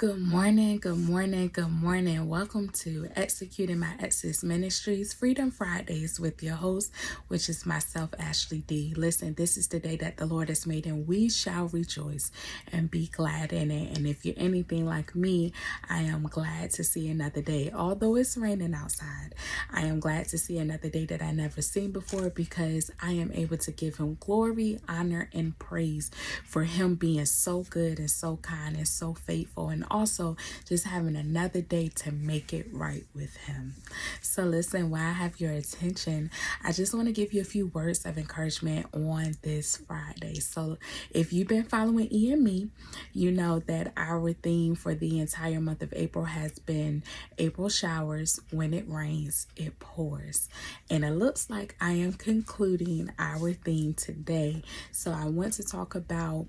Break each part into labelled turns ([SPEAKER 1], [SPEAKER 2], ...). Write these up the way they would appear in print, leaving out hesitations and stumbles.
[SPEAKER 1] Good morning, good morning, good morning. Welcome to Executing My Ex's Ministries Freedom Fridays with your host, which is myself, Ashley D. Listen, this is the day that the Lord has made, and we shall rejoice and be glad in it. And if you're anything like me, I am glad to see another day. Although it's raining outside, I am glad to see another day that I never seen before, because I am able to give him glory, honor, and praise for him being so good and so kind and so faithful, and also just having another day to make it right with him. So listen, while I have your attention, I just want to give you a few words of encouragement on this Friday. So if you've been following E and me, you know that our theme for the entire month of April has been April showers. When it rains, it pours. And it looks like I am concluding our theme today. So I want to talk about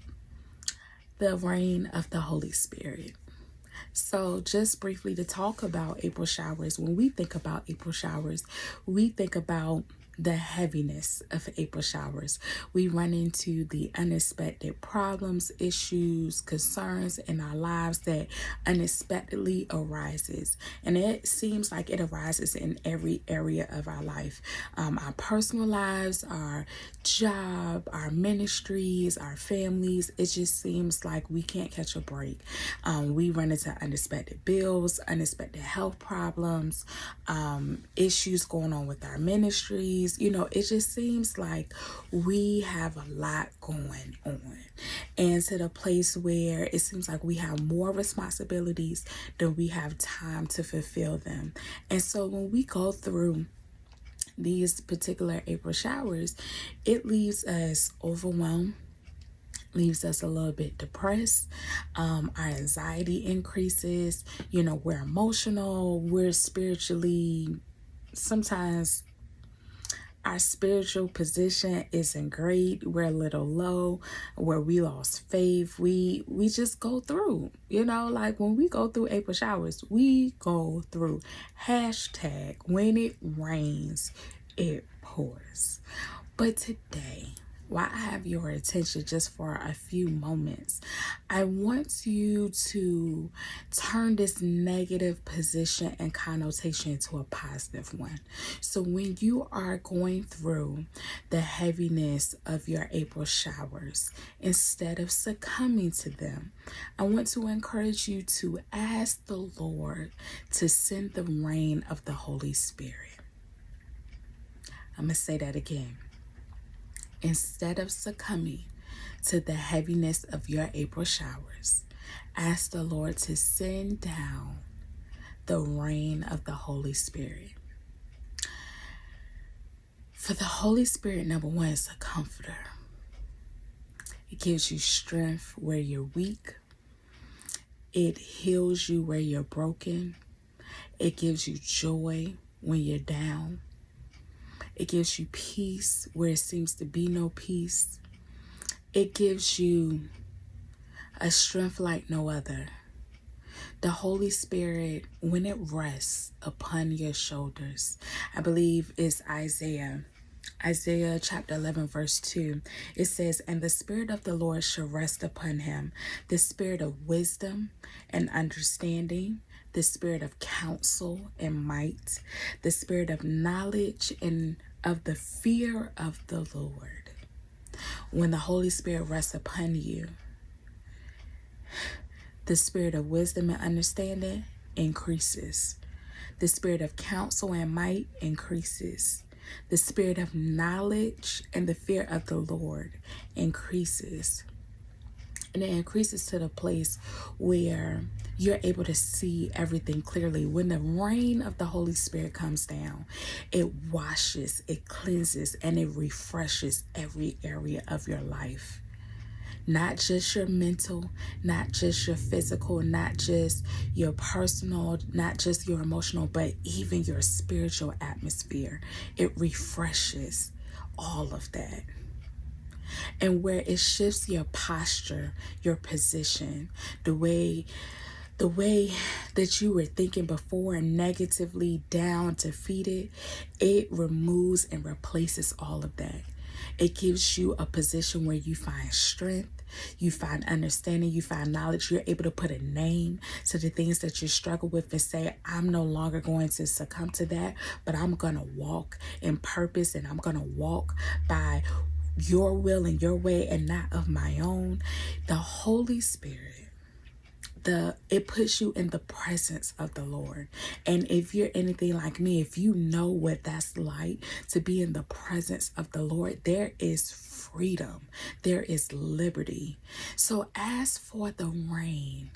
[SPEAKER 1] the reign of the Holy Spirit. So just briefly to talk about April showers, when we think about April showers, we think about the heaviness of April showers. We run into the unexpected problems, issues, concerns in our lives that unexpectedly arises. And it seems like it arises in every area of our life. Our personal lives, our job, our ministries, our families. It just seems like we can't catch a break. We run into unexpected bills, unexpected health problems, issues going on with our ministries. You know, it just seems like we have a lot going on, and to the place where it seems like we have more responsibilities than we have time to fulfill them. And so when we go through these particular April showers, it leaves us overwhelmed, leaves us a little bit depressed. Our anxiety increases. You know, we're emotional, we're spiritually, sometimes our spiritual position isn't great. We're a little low, where we lost faith. We just go through, you know, like when we go through April showers, we go through. Hashtag when it rains, it pours. But today, while I have your attention just for a few moments, I want you to turn this negative position and connotation into a positive one. So when you are going through the heaviness of your April showers, instead of succumbing to them, I want to encourage you to ask the Lord to send the rain of the Holy Spirit. I'm going to say that again. Instead of succumbing to the heaviness of your April showers, ask the Lord to send down the rain of the Holy Spirit. For the Holy Spirit, number one, is a comforter. It gives you strength where you're weak. It heals you where you're broken. It gives you joy when you're down. It gives you peace where it seems to be no peace. It gives you a strength like no other. The Holy Spirit, when it rests upon your shoulders, I believe it's Isaiah chapter 11, verse 2. It says, "And the Spirit of the Lord shall rest upon him, the Spirit of wisdom and understanding, the Spirit of counsel and might, the Spirit of knowledge and of the fear of the Lord." When the Holy Spirit rests upon you, the Spirit of wisdom and understanding increases. The Spirit of counsel and might increases. The Spirit of knowledge and the fear of the Lord increases. And it increases to the place where you're able to see everything clearly. When the rain of the Holy Spirit comes down, it washes, it cleanses, and it refreshes every area of your life. Not just your mental, not just your physical, not just your personal, not just your emotional, but even your spiritual atmosphere. It refreshes all of that. And where it shifts your posture, your position, the way that you were thinking before, negatively, down, defeated, it removes and replaces all of that. It gives you a position where you find strength. you find understanding, you find knowledge. You're able to put a name to the things that you struggle with and say, I'm no longer going to succumb to that, but I'm going to walk in purpose, and I'm going to walk by your will and your way and not of my own. The Holy Spirit, it puts you in the presence of the Lord. And if you're anything like me, if you know what that's like to be in the presence of the Lord, there is freedom, there is liberty. So ask for the rain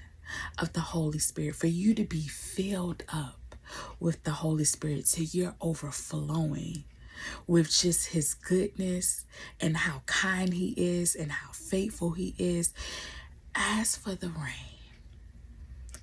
[SPEAKER 1] of the Holy Spirit, for you to be filled up with the Holy Spirit till you're overflowing with just his goodness and how kind he is and how faithful he is. Ask for the rain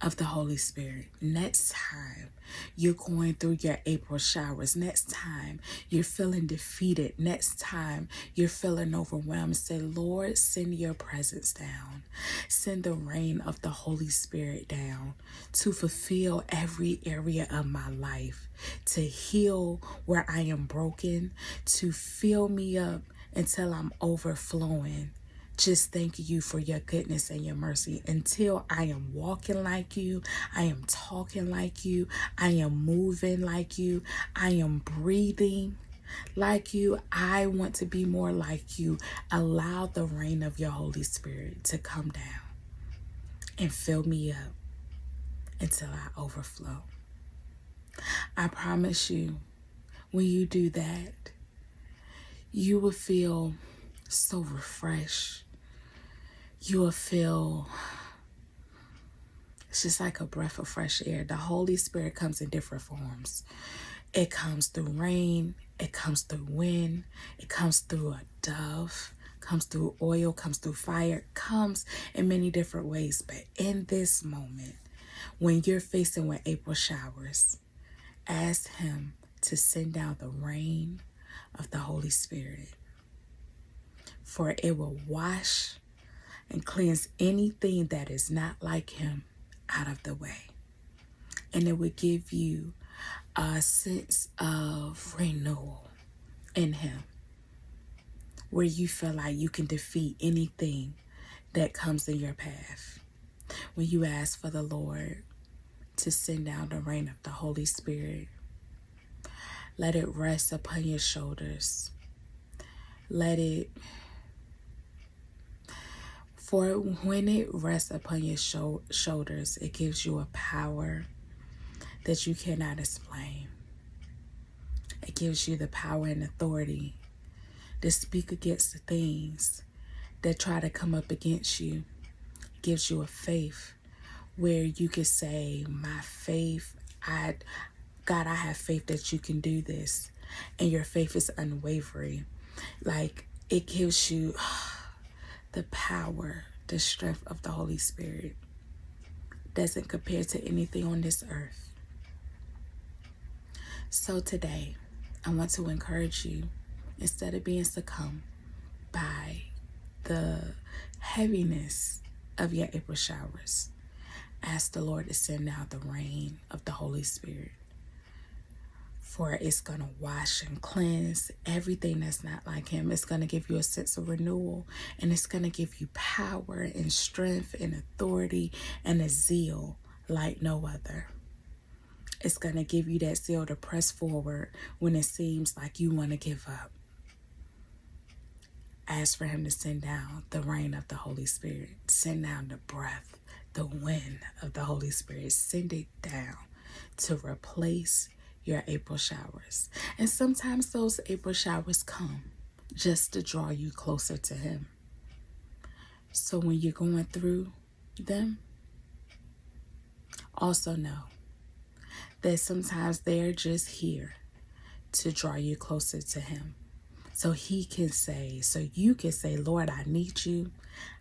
[SPEAKER 1] of the Holy Spirit. Next time you're going through your April showers, next time you're feeling defeated, next time you're feeling overwhelmed, say, Lord, send your presence down. Send the rain of the Holy Spirit down to fulfill every area of my life, to heal where I am broken, to fill me up until I'm overflowing. Just thank you for your goodness and your mercy until I am walking like you, I am talking like you, I am moving like you, I am breathing like you. I want to be more like you. Allow the rain of your Holy Spirit to come down and fill me up until I overflow. I promise you, when you do that, you will feel so refreshed. You will feel, it's just like a breath of fresh air. The Holy Spirit comes in different forms. It comes through rain, it comes through wind, it comes through a dove, comes through oil, comes through fire, comes in many different ways. But in this moment, when you're facing with April showers, ask him to send down the rain of the Holy Spirit, for it will wash and cleanse anything that is not like him out of the way. And it will give you a sense of renewal in him, where you feel like you can defeat anything that comes in your path. When you ask for the Lord to send down the rain of the Holy Spirit, let it rest upon your shoulders. For when it rests upon your shoulders, it gives you a power that you cannot explain. It gives you the power and authority to speak against the things that try to come up against you. It gives you a faith where you can say, my faith, God, I have faith that you can do this. And your faith is unwavering. Like, it gives you the power, the strength of the Holy Spirit. Doesn't compare to anything on this earth. So today, I want to encourage you, instead of being succumbed by the heaviness of your April showers, ask the Lord to send out the rain of the Holy Spirit. For it's going to wash and cleanse everything that's not like him. It's going to give you a sense of renewal, and it's going to give you power and strength and authority and a zeal like no other. It's going to give you that zeal to press forward when it seems like you want to give up. Ask for him to send down the rain of the Holy Spirit. Send down the breath, the wind of the Holy Spirit. Send it down to replace your April showers. And sometimes those April showers come just to draw you closer to him. So when you're going through them, also know that sometimes they're just here to draw you closer to him. So you can say, Lord, I need you.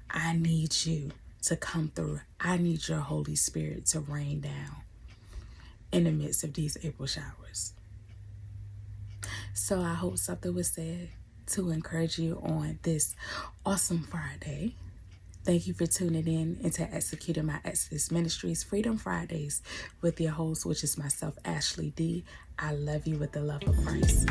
[SPEAKER 1] I need you to come through. I need your Holy Spirit to rain down in the midst of these April showers. So I hope something was said to encourage you on this awesome Friday. Thank you for tuning in and to executing my Exodus Ministries Freedom Fridays with your host, which is myself, Ashley D. I love you with the love of Christ.